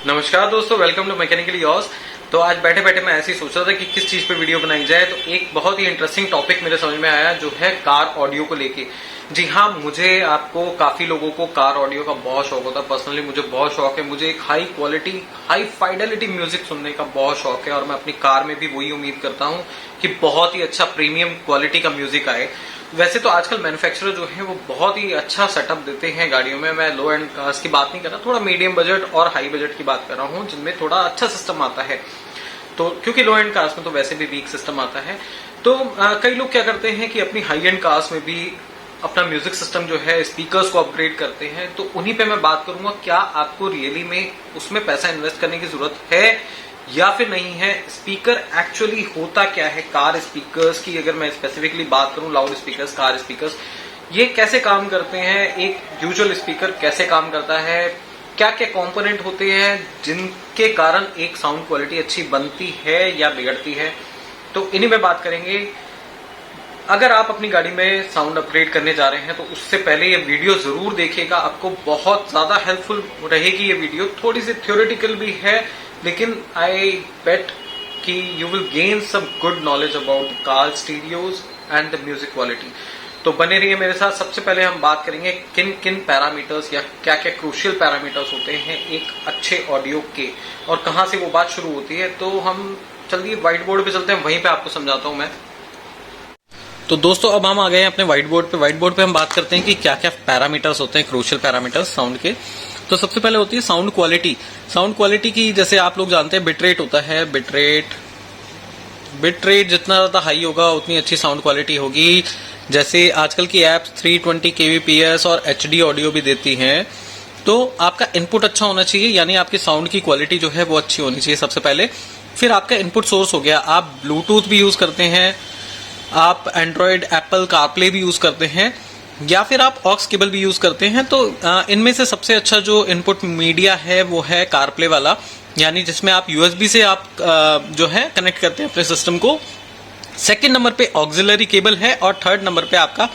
नमस्कार दोस्तों, welcome to mechanically yours. तो आज बैठे बैठे मैं ऐसे ही सोच रहा था कि किस चीज पे वीडियो बनाई जाए, तो एक बहुत ही इंटरेस्टिंग टॉपिक मेरे समझ में आया जो है कार ऑडियो को लेके। जी हाँ, मुझे आपको काफी लोगों को कार ऑडियो का बहुत शौक होता है। पर्सनली मुझे बहुत शौक है। मुझे एक high quality high fidelity music सुनने का बहुत शौक है और मैं अपनी कार में भी वही उम्मीद करता हूँ कि बहुत ही अच्छा प्रीमियम क्वालिटी का म्यूजिक आए। वैसे तो आजकल मैन्युफैक्चरर जो है वो बहुत ही अच्छा सेटअप देते हैं गाड़ियों में। मैं लो एंड कार्स की बात नहीं कर रहा, थोड़ा मीडियम बजट और हाई बजट की बात कर रहा हूँ जिनमें थोड़ा अच्छा सिस्टम आता है। तो क्योंकि लो एंड कार्स में तो वैसे भी वीक सिस्टम आता है, तो कई लोग क्या करते हैं कि अपनी हाई एंड कार्स में भी अपना म्यूजिक सिस्टम जो है स्पीकर्स को अपग्रेड करते हैं। तो उन्हीं पे मैं बात करूंगा, क्या आपको रियली में उसमें पैसा इन्वेस्ट करने की जरूरत है या फिर नहीं है। स्पीकर एक्चुअली होता क्या है, कार स्पीकर्स की अगर मैं स्पेसिफिकली बात करूं, लाउड स्पीकर्स, कार स्पीकर्स, ये कैसे काम करते हैं, एक यूजुअल स्पीकर कैसे काम करता है, क्या क्या कंपोनेंट होते हैं जिनके कारण एक साउंड क्वालिटी अच्छी बनती है या बिगड़ती है, तो इन्हीं में बात करेंगे। अगर आप अपनी गाड़ी में साउंड अपग्रेड करने जा रहे हैं तो उससे पहले ये वीडियो जरूर देखिएगा, आपको बहुत ज्यादा हेल्पफुल रहेगी ये वीडियो। थोड़ी सी थ्योरेटिकल भी है लेकिन आई बेट कि you will gain some good knowledge about car stereos and the music quality. तो बने रहिए मेरे साथ। सबसे पहले हम बात करेंगे किन किन पैरामीटर्स या क्या क्या क्रूशियल पैरामीटर्स होते हैं एक अच्छे ऑडियो के, और कहां से वो बात शुरू होती है। तो हम चलिए व्हाइट बोर्ड पे चलते हैं, वहीं पे आपको समझाता हूं मैं। तो दोस्तों अब हम आ गए हैं अपने व्हाइट बोर्ड पे। व्हाइट बोर्ड पे हम बात करते हैं कि क्या क्या पैरामीटर्स होते हैं, क्रूशियल पैरामीटर्स साउंड के। तो सबसे पहले होती है साउंड क्वालिटी। साउंड क्वालिटी की जैसे आप लोग जानते हैं बिट रेट होता है। बिट रेट जितना ज्यादा हाई होगा उतनी अच्छी साउंड क्वालिटी होगी। जैसे आजकल की एप्स 320 kbps और HD ऑडियो भी देती हैं, तो आपका इनपुट अच्छा होना चाहिए, यानी आपकी साउंड की क्वालिटी जो है वो अच्छी होनी चाहिए सबसे पहले। फिर आपका इनपुट सोर्स हो गया, आप ब्लूटूथ भी यूज करते हैं, आप एंड्रॉयड एप्पल कारप्ले भी यूज करते हैं, या फिर आप ऑक्स केबल भी यूज करते हैं। तो इनमें से सबसे अच्छा जो इनपुट मीडिया है वो है कारप्ले वाला, यानी जिसमें आप USB से आप जो है कनेक्ट करते हैं अपने सिस्टम को। सेकंड नंबर पे ऑक्सिलरी केबल है और थर्ड नंबर पे आपका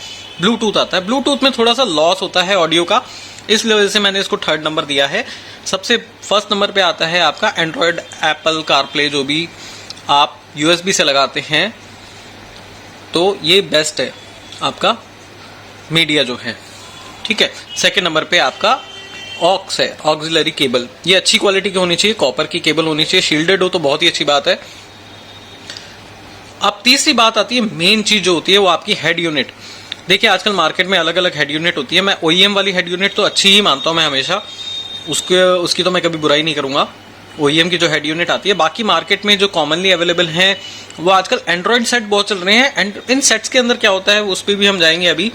ब्लूटूथ आता है। ब्लूटूथ में थोड़ा सा लॉस होता है ऑडियो का, इस वजह से मैंने इसको थर्ड नंबर दिया है। सबसे फर्स्ट नंबर पे आता है आपका एंड्रॉयड एप्पल कारप्ले, जो भी आप USB से लगाते हैं, तो ये बेस्ट है आपका मीडिया जो है, ठीक है। सेकंड नंबर पे आपका ऑक्स है, ऑक्सिलरी केबल। ये अच्छी क्वालिटी की होनी चाहिए, कॉपर की केबल होनी चाहिए, शील्डेड हो तो बहुत ही अच्छी बात है। अब तीसरी बात आती है, मेन चीज जो होती है वो आपकी हेड यूनिट। देखिए आजकल मार्केट में अलग अलग हेड यूनिट होती है। मैं OEM वाली हेड यूनिट तो अच्छी ही मानता हूं मैं हमेशा, उसकी तो मैं कभी बुराई नहीं करूंगा। OEM की जो हेड यूनिट आती है, बाकी मार्केट में जो कॉमनली अवेलेबल हैं वो आजकल एंड्रॉइड सेट बहुत चल रहे हैं। एंड इन सेट्स के अंदर क्या होता है उस पर भी हम जाएंगे अभी।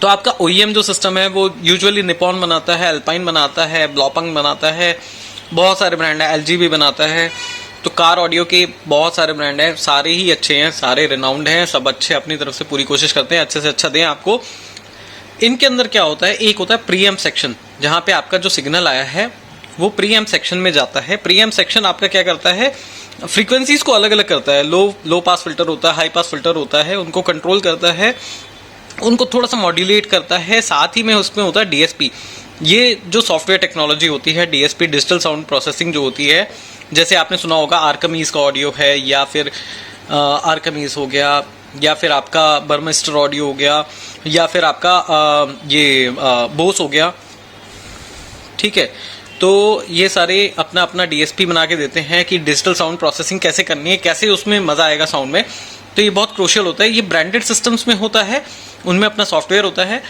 तो आपका OEM जो सिस्टम है वो यूजुअली निपॉन बनाता है, अल्पाइन बनाता है, ब्लॉपंग बनाता है, बहुत सारे ब्रांड है, LG भी बनाता है। तो कार ऑडियो के बहुत सारे ब्रांड हैं, सारे ही अच्छे हैं, सारे रिनाउंड हैं, सब अच्छे अपनी तरफ से पूरी कोशिश करते हैं अच्छे से अच्छा दें आपको। इनके अंदर क्या होता है, एक होता है प्रीएम्प सेक्शन, जहां पे आपका जो सिग्नल आया है वो प्रीएम्प सेक्शन में जाता है। प्रीएम्प सेक्शन आपका क्या करता है, फ्रीक्वेंसीज को अलग अलग करता है। लो पास फिल्टर होता है, हाई पास फिल्टर होता है, उनको कंट्रोल करता है, उनको थोड़ा सा मॉड्यूलेट करता है। साथ ही में उसमें होता है DSP, ये जो सॉफ्टवेयर टेक्नोलॉजी होती है, DSP डिजिटल साउंड प्रोसेसिंग जो होती है। जैसे आपने सुना होगा आर्कमीज का ऑडियो है, या फिर आर्कमीज हो गया, या फिर आपका बर्मिस्टर ऑडियो हो गया, या फिर आपका ये बोस हो गया, ठीक है। तो ये सारे अपना अपना DSP बना के देते हैं कि डिजिटल साउंड प्रोसेसिंग कैसे करनी है, कैसे उसमें मजा आएगा साउंड में। तो ये बहुत क्रूशियल होता है। ये ब्रांडेड सिस्टम्स में होता है, उनमें अपना सॉफ्टवेयर होता है।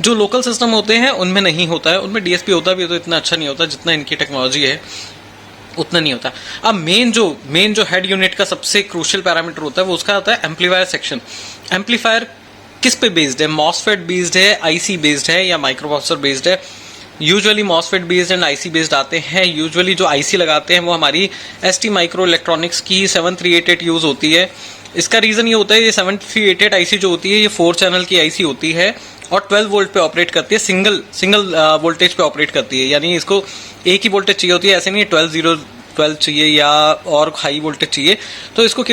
जो लोकल सिस्टम होते हैं उनमें नहीं होता है, उनमें DSP होता भी है तो इतना अच्छा नहीं होता, जितना इनकी टेक्नोलॉजी है उतना नहीं होता। अब मेन जो हेड यूनिट का सबसे क्रूशियल पैरामीटर होता है वो उसका होता है एम्पलीफायर सेक्शन। एम्पलीफायर किस पे बेस्ड है, मॉसफेट बेस्ड है, IC बेस्ड है, या माइक्रोप्रोसेसर बेस्ड है। Usually MOSFET based and IC based आते हैं। यूजुअली जो IC लगाते हैं वो हमारी ST माइक्रो इलेक्ट्रॉनिक्स की 7388 यूज होती है। इसका रीजन ये होता है, ये 7388 IC जो होती है ये 4 चैनल की IC होती है और 12 वोल्ट पे ऑपरेट करती है, सिंगल वोल्टेज पे ऑपरेट करती है, यानी इसको एक ही वोल्टेज चाहिए होती है, ऐसे नहीं 12 चाहिए या और हाई वोल्टेज चाहिए। तो इसको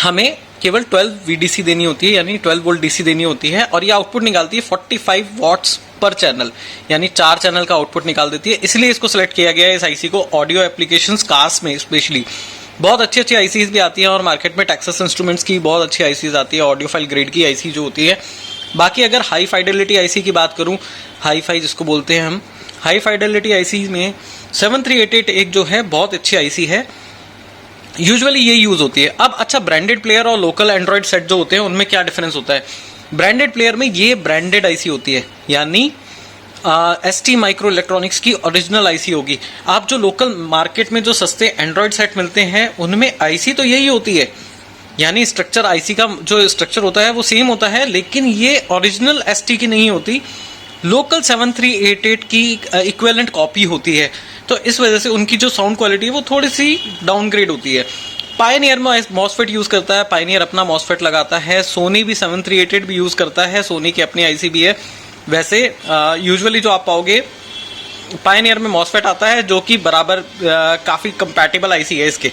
हमें केवल 12 VDC देनी होती है, यानी 12 वोल्ट DC देनी होती है, और ये आउटपुट निकालती है 45 वॉट्स पर चैनल, यानी 4 चैनल का आउटपुट निकाल देती है। इसलिए इसको सिलेक्ट किया गया है इस आईसी को ऑडियो एप्लीकेशंस कार्स में स्पेशली। बहुत अच्छी अच्छी आईसीज भी आती हैं और मार्केट में टेक्सास इंस्ट्रूमेंट्स की बहुत अच्छी आईसीज आती है, ऑडियो फाइल ग्रेड की आईसी जो होती है। बाकी अगर हाई फाइडेलिटी आईसी की बात करूं, हाई फाई जिसको बोलते हैं हम, हाई फाइडेलिटी आईसी में 7388 एक जो है बहुत अच्छी आईसी है, यूजुअली ये यूज होती है। अब अच्छा, ब्रांडेड प्लेयर और लोकल एंड्रॉइड सेट जो होते हैं उनमें क्या डिफरेंस होता है? ब्रांडेड प्लेयर में ये ब्रांडेड आईसी होती है, यानी ST माइक्रो इलेक्ट्रॉनिक्स की ओरिजिनल आईसी होगी। आप जो लोकल मार्केट में जो सस्ते एंड्रॉइड सेट मिलते हैं उनमें आईसी तो यही होती है, यानी स्ट्रक्चर आईसी का जो स्ट्रक्चर होता है वो सेम होता है, लेकिन ये ओरिजिनल ST की नहीं होती, लोकल 7388 की इक्विवेलेंट कॉपी होती है। तो इस वजह से उनकी जो साउंड क्वालिटी है वो थोड़ी सी डाउनग्रेड होती है। पायनियर में मॉसफेट यूज करता है, पायनियर अपना मॉसफेट लगाता है। सोनी भी 7388 भी यूज करता है, सोनी की अपनी आईसी भी है। वैसे यूजुअली जो आप पाओगे पायनियर में मॉसफेट आता है जो कि बराबर काफी कंपैटिबल आईसी है इसके।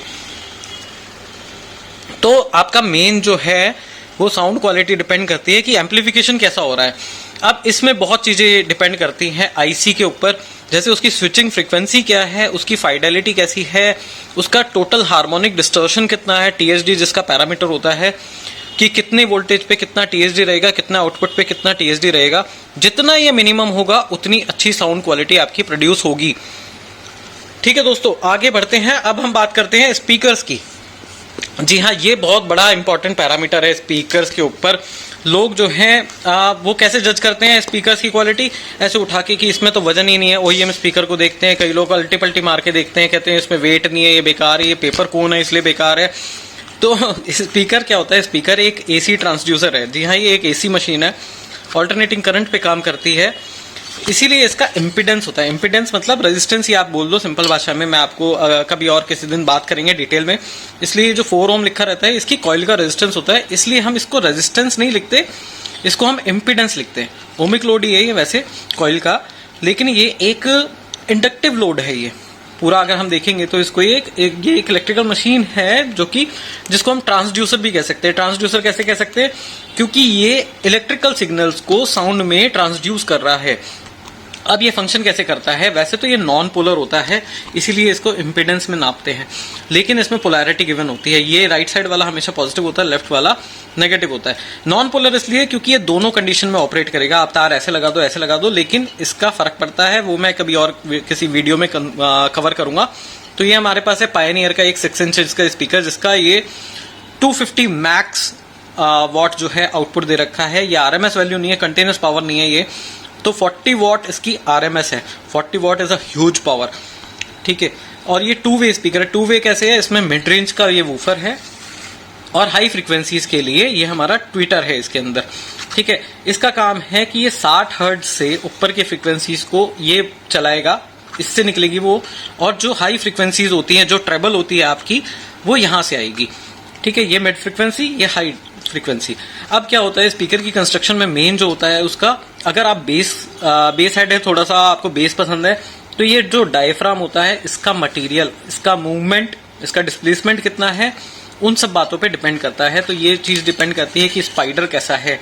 तो आपका मेन जो है वो साउंड क्वालिटी डिपेंड करती है कि एम्पलीफिकेशन कैसा हो रहा है। अब इसमें बहुत चीजें डिपेंड करती हैं आईसी के ऊपर, जैसे उसकी स्विचिंग फ्रीक्वेंसी क्या है, उसकी फाइडेलिटी कैसी है, उसका टोटल हार्मोनिक डिस्टॉर्शन कितना है, टीएसडी जिसका पैरामीटर होता है कि कितने वोल्टेज पे कितना टीएसडी रहेगा, कितना आउटपुट पे कितना टीएसडी रहेगा। जितना ये मिनिमम होगा उतनी अच्छी साउंड क्वालिटी आपकी प्रोड्यूस होगी। ठीक है दोस्तों, आगे बढ़ते हैं। अब हम बात करते हैं स्पीकर्स की। जी हाँ, ये बहुत बड़ा इंपॉर्टेंट पैरामीटर है स्पीकर्स के ऊपर। लोग जो हैं वो कैसे जज करते हैं स्पीकर्स की क्वालिटी? ऐसे उठा के कि इसमें तो वजन ही नहीं है। ओईएम स्पीकर को देखते हैं, कई लोग अल्टी पल्टी मार के देखते हैं, कहते हैं इसमें वेट नहीं है, ये बेकार है, ये पेपर कोन है इसलिए बेकार है। तो स्पीकर क्या होता है? स्पीकर एक एसी ट्रांसड्यूसर है। जी हाँ, ये एक एसी मशीन है, ऑल्टरनेटिंग करंट पे काम करती है, इसीलिए इसका इम्पीडेंस होता है। इम्पीडेंस मतलब रेजिस्टेंस ही आप बोल दो सिंपल भाषा में। मैं आपको कभी और किसी दिन बात करेंगे डिटेल में। इसलिए जो 4 ओम लिखा रहता है इसकी कॉइल का रेजिस्टेंस होता है, इसलिए हम इसको रेजिस्टेंस नहीं लिखते, इसको हम इम्पीडेंस लिखते हैं। ओमिक लोड ही है ये वैसे कॉइल का, लेकिन ये एक इंडक्टिव लोड है। ये पूरा अगर हम देखेंगे तो इसको ये एक इलेक्ट्रिकल मशीन है जो कि जिसको हम ट्रांसड्यूसर भी कह सकते हैं। ट्रांसड्यूसर कैसे कह सकते हैं? क्योंकि ये इलेक्ट्रिकल सिग्नल्स को साउंड में ट्रांसड्यूस कर रहा है। अब ये फंक्शन कैसे करता है? वैसे तो ये नॉन पोलर होता है, इसीलिए इसको इम्पीडेंस में नापते हैं, लेकिन इसमें पोलैरिटी गिवन होती है। ये राइट साइड वाला हमेशा पॉजिटिव होता है, लेफ्ट वाला नेगेटिव होता है। नॉन पोलर इसलिए क्योंकि ये दोनों कंडीशन में ऑपरेट करेगा। आप तार ऐसे लगा दो, ऐसे लगा दो, लेकिन इसका फर्क पड़ता है, वो मैं कभी और किसी वीडियो में कवर करूंगा। तो ये हमारे पास है पायनियर का एक 6 इंच का स्पीकर, जिसका ये 250 मैक्स वॉट जो है आउटपुट दे रखा है। ये आरएमएस वैल्यू नहीं है, कंटिन्यूस पावर नहीं है ये। तो 40 वॉट इसकी आरएमएस है। 40 what is a huge power, ठीक है। और ये 2 वे स्पीकर है। 2 वे कैसे है? इसमें मिड रेंज का ये वूफर है और हाई फ्रीक्वेंसीज के लिए ये हमारा ट्विटर है इसके अंदर, ठीक है। इसका काम है कि ये 60 हर्ट्ज से ऊपर के फ्रीक्वेंसीज को ये चलाएगा, इससे निकलेगी वो, और जो हाई फ्रीक्वेंसीज होती हैं, जो ट्रेबल होती है आपकी, वो यहां से आएगी, ठीक है। ये मिड फ्रीक्वेंसी, ये हाई फ्रीक्वेंसी। अब क्या होता है स्पीकर की कंस्ट्रक्शन में मेन जो होता है उसका, अगर आप बेस हेड है, थोड़ा सा आपको बेस पसंद है, तो ये जो डायफ्राम होता है, इसका मटेरियल, इसका मूवमेंट, इसका डिस्प्लेसमेंट कितना है, उन सब बातों पे डिपेंड करता है। तो ये चीज डिपेंड करती है कि स्पाइडर कैसा है,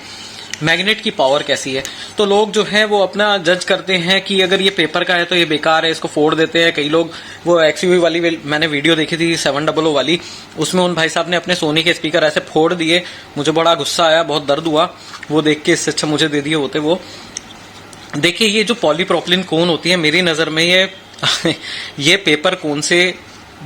मैग्नेट की पावर कैसी है। तो लोग जो है वो अपना जज करते हैं कि अगर ये पेपर का है तो ये बेकार है, इसको फोड़ देते हैं। कई लोग वो XUV वाली मैंने वीडियो देखी थी 700 वाली, उसमें उन भाई साहब ने अपने सोनी के स्पीकर ऐसे फोड़ दिए। मुझे बड़ा गुस्सा आया, बहुत दर्द हुआ वो देख के। इससे अच्छा मुझे दे दिए होते वो। देखिए, ये जो पॉलीप्रोपिलीन कोन होती है, मेरी नजर में ये पेपर कोन से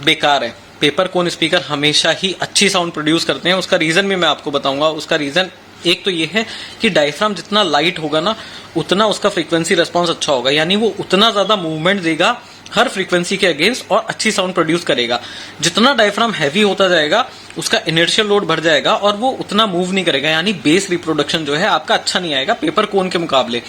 बेकार है। पेपर कोन स्पीकर हमेशा ही अच्छी साउंड प्रोड्यूस करते हैं। उसका रीजन भी मैं आपको बताऊंगा। उसका रीजन एक तो ये है कि डायफ्राम जितना लाइट होगा ना, उतना उसका फ्रीक्वेंसी रेस्पॉन्स अच्छा होगा, यानी वो उतना ज्यादा मूवमेंट देगा हर फ्रीक्वेंसी के अगेंस्ट और अच्छी साउंड प्रोड्यूस करेगा। जितना डायफ्राम हैवी होता जाएगा, उसका इनर्शियल लोड बढ़ जाएगा और वो उतना मूव नहीं करेगा, यानी बेस रिप्रोडक्शन जो है आपका अच्छा नहीं आएगा पेपर कोन के मुकाबले।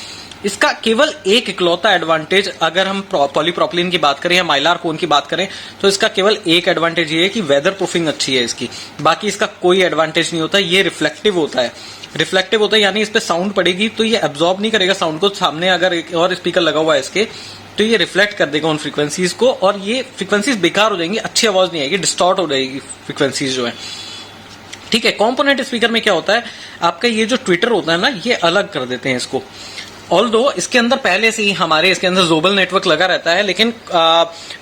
इसका केवल एक इकलौता एडवांटेज, अगर हम पॉलीप्रोपिलीन की बात करें या माइलार कोन की बात करें, तो इसका केवल एक एडवांटेज ये है कि वेदर प्रूफिंग अच्छी है इसकी। बाकी इसका कोई एडवांटेज नहीं होता। ये रिफ्लेक्टिव होता है। रिफ्लेक्टिव होता है यानी इस पे साउंड पड़ेगी तो ये एब्जॉर्ब नहीं करेगा साउंड को। सामने अगर एक और स्पीकर लगा हुआ है इसके, तो ये रिफ्लेक्ट कर देगा उन फ्रीक्वेंसीज को, और ये फ्रीक्वेंसीज बेकार हो जाएंगी, अच्छी आवाज नहीं आएगी, डिस्टॉर्ट हो जाएगी फ्रीक्वेंसीज जो है, ठीक है। कॉम्पोनेंट स्पीकर में क्या होता है, आपका ये जो ट्विटर होता है ना, ये अलग कर देते हैं इसको। ऑल्दो इसके अंदर पहले से ही हमारे इसके अंदर जोबल नेटवर्क लगा रहता है, लेकिन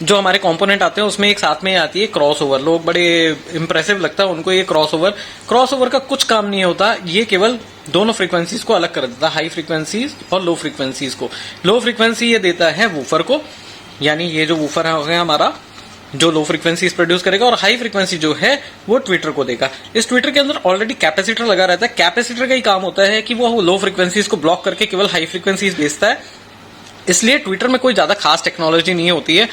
जो हमारे कंपोनेंट आते हैं उसमें एक साथ में आती है क्रॉस ओवर। लोग बड़े इंप्रेसिव लगता है उनको ये क्रॉस ओवर का कुछ काम नहीं होता। ये केवल दोनों फ्रीक्वेंसीज को अलग कर देता है, हाई फ्रीक्वेंसीज और लो फ्रीक्वेंसीज को। लो फ्रीक्वेंसी ये देता है वूफर को, यानी ये जो वूफर है हमारा जो लो फ्रीक्वेंसीज प्रोड्यूस करेगा, और हाई फ्रीक्वेंसी जो है वो ट्विटर को देगा। इस ट्विटर के अंदर ऑलरेडी कैपेसिटर लगा रहता है। कैपेसिटर का ही काम होता है कि वो लो फ्रीक्वेंसीज को ब्लॉक करके केवल हाई फ्रीक्वेंसीज भेजता है। इसलिए ट्विटर में कोई ज्यादा खास टेक्नोलॉजी नहीं होती है।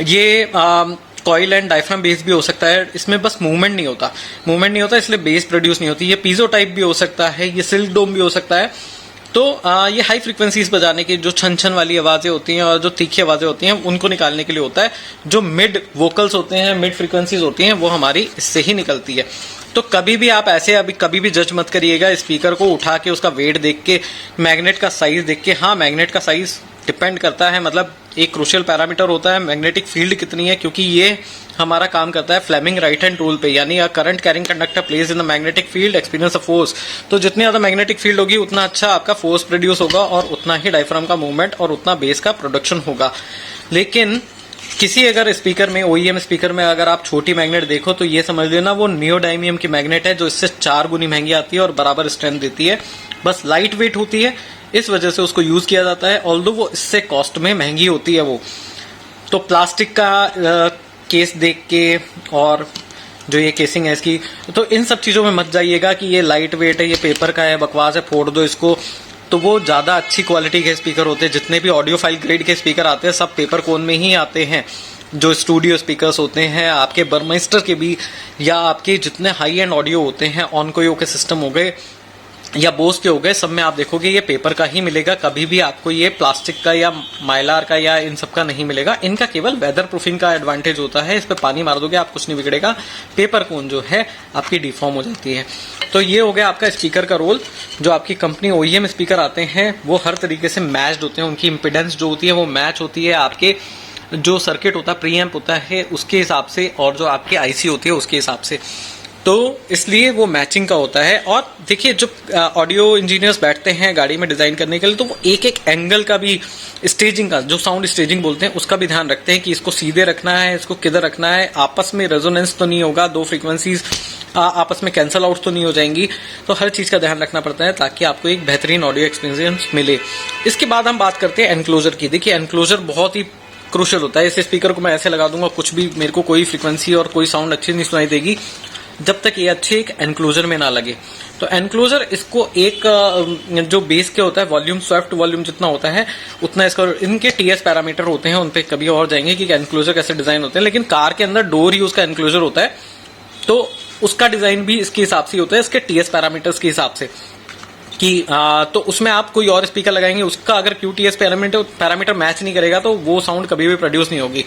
ये कॉइल एंड डायफ्राम बेस भी हो सकता है, इसमें बस मूवमेंट नहीं होता इसलिए बेस प्रोड्यूस नहीं होती। ये पीजो टाइप भी हो सकता है, ये सिल्क डोम भी हो सकता है। तो ये हाई फ्रीक्वेंसीज बजाने की जो छन छन वाली आवाजें होती हैं और जो तीखी आवाजें होती हैं उनको निकालने के लिए होता है। जो मिड वोकल्स होते हैं, मिड फ्रीक्वेंसीज होती हैं, वो हमारी इससे ही निकलती है। तो कभी भी आप ऐसे अभी कभी भी जज मत करिएगा स्पीकर को उठा के उसका वेट देख के, मैग्नेट का साइज देख के। हाँ, मैग्नेट का साइज डिपेंड करता है, मतलब एक क्रूशियल पैरामीटर होता है मैग्नेटिक फील्ड कितनी है, क्योंकि ये हमारा काम करता है फ्लेमिंग राइट हैंड रूल पे, यानी current carrying conductor place in the magnetic field experience a force. तो जितनी ज्यादा मैग्नेटिक फील्ड होगी उतना अच्छा आपका फोर्स प्रोड्यूस होगा और उतना ही डायफ्राम का मूवमेंट और उतना बेस का प्रोडक्शन होगा। लेकिन किसी अगर स्पीकर में, ओईएम स्पीकर में अगर आप छोटी मैग्नेट देखो तो ये समझ लेना वो नियोडायमियम की मैग्नेट है, जो इससे 4 गुनी महंगी आती है और बराबर स्ट्रेंथ देती है। बस लाइट वेट होती है, इस वजह से उसको यूज किया जाता है, ऑल्दो वो इससे कॉस्ट में महंगी होती है वो। तो प्लास्टिक का केस देख के और जो ये केसिंग है इसकी, तो इन सब चीजों में मत जाइएगा कि ये लाइट वेट है, ये पेपर का है, बकवास है, फोड़ दो इसको। तो वो ज्यादा अच्छी क्वालिटी के स्पीकर होते हैं। जितने भी ऑडियो फाइल ग्रेड के स्पीकर आते हैं सब पेपर कोन में ही आते हैं। जो स्टूडियो स्पीकर्स होते हैं आपके बर्मेस्टर के भी, या आपके जितने हाई एंड ऑडियो होते हैं, ऑनकोयो के सिस्टम हो गए या बोस के हो गए, सब में आप देखोगे ये पेपर का ही मिलेगा। कभी भी आपको ये प्लास्टिक का या माइलार का या इन सब का नहीं मिलेगा। इनका केवल वेदर प्रूफिंग का एडवांटेज होता है, इस पे पानी मार दोगे आप कुछ नहीं बिगड़ेगा। पेपर कोन जो है आपकी डिफॉर्म हो जाती है। तो ये हो गया आपका स्पीकर का रोल। जो आपकी कंपनी ओईएम स्पीकर आते हैं वो हर तरीके से मैच्ड होते हैं, उनकी इंपिडेंस जो होती है वो मैच होती है आपके जो सर्किट होता है, प्रीएम्प होता है उसके हिसाब से, और जो आपकी आईसी होती है उसके हिसाब से। तो इसलिए वो मैचिंग का होता है। और देखिए जो ऑडियो इंजीनियर्स बैठते हैं गाड़ी में डिजाइन करने के लिए, तो वो एक एक एंगल का भी, स्टेजिंग का, जो साउंड स्टेजिंग बोलते हैं, उसका भी ध्यान रखते हैं कि इसको सीधे रखना है, इसको किधर रखना है, आपस में रेजोनेंस तो नहीं होगा, दो फ्रीक्वेंसीज आपस में कैंसल आउट तो नहीं हो जाएंगी। तो हर चीज का ध्यान रखना पड़ता है ताकि आपको एक बेहतरीन ऑडियो एक्सपीरियंस मिले। इसके बाद हम बात करते हैं एनक्लोजर की। देखिए एनक्लोजर बहुत ही क्रूशियल होता है। इस स्पीकर को मैं ऐसे लगा दूंगा, कुछ भी मेरे को कोई फ्रीक्वेंसी और कोई साउंड अच्छी नहीं सुनाई देगी जब तक ये अच्छे एक एनक्लोजर में ना लगे। तो एनक्लोजर इसको एक जो बेस के होता है वॉल्यूम, स्वेप्ट वॉल्यूम जितना होता है उतना इसका, इनके टीएस पैरामीटर होते हैं, उन पे कभी और जाएंगे कि एनक्लोजर कैसे डिजाइन होते हैं। लेकिन कार के अंदर डोर ही उसका एनक्लोजर होता है, तो उसका डिजाइन भी इसके हिसाब से होता है, इसके टीएस पैरामीटर्स के हिसाब से कि तो उसमें आप कोई और स्पीकर लगाएंगे, उसका अगर क्यूटीएस पैरामीटर मैच नहीं करेगा तो वो साउंड कभी भी प्रोड्यूस नहीं होगी।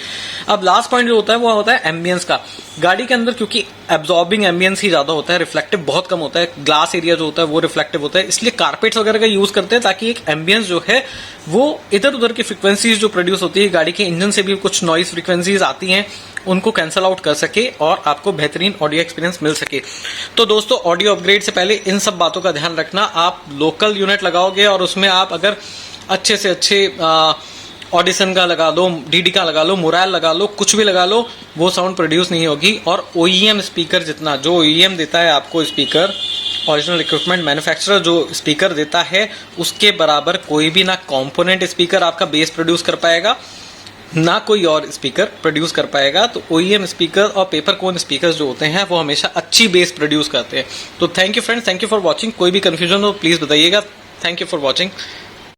अब लास्ट पॉइंट जो होता है वो होता है एम्बियंस का। गाड़ी के अंदर क्योंकि एब्जॉर्बिंग एम्बियंस ही ज्यादा होता है, रिफ्लेक्टिव बहुत कम होता है, ग्लास एरिया जो होता है वो रिफ्लेक्टिव होता है, इसलिए कारपेट्स वगैरह का यूज करते हैं ताकि एक एम्बियंस जो है वो इधर उधर की फ्रीक्वेंसीज जो प्रोड्यूस होती है, गाड़ी के इंजन से भी कुछ नॉइज फ्रीक्वेंसीज आती हैं, उनको कैंसल आउट कर सके और आपको बेहतरीन ऑडियो एक्सपीरियंस मिल सके। तो दोस्तों ऑडियो अपग्रेड से पहले इन सब बातों का ध्यान रखना। आप लोकल यूनिट लगाओगे और उसमें आप अगर अच्छे से अच्छे ऑडिशन का लगा लो, डीडी का लगा लो, मोराल लगा लो, कुछ भी लगा लो, वो साउंड प्रोड्यूस नहीं होगी। और ओईएम स्पीकर जितना, जो ओईएम देता है आपको स्पीकर, ओरिजिनल इक्विपमेंट मैन्युफैक्चरर जो स्पीकर देता है, उसके बराबर कोई भी ना कंपोनेंट स्पीकर आपका बेस प्रोड्यूस कर पाएगा, ना कोई और स्पीकर प्रोड्यूस कर पाएगा। तो ओईएम स्पीकर और पेपर कोन स्पीकर जो होते हैं वो हमेशा अच्छी बेस प्रोड्यूस करते हैं। तो thank you friends, thank you for watching. कोई भी कंफ्यूजन हो प्लीज बताइएगा। Thank you for watching.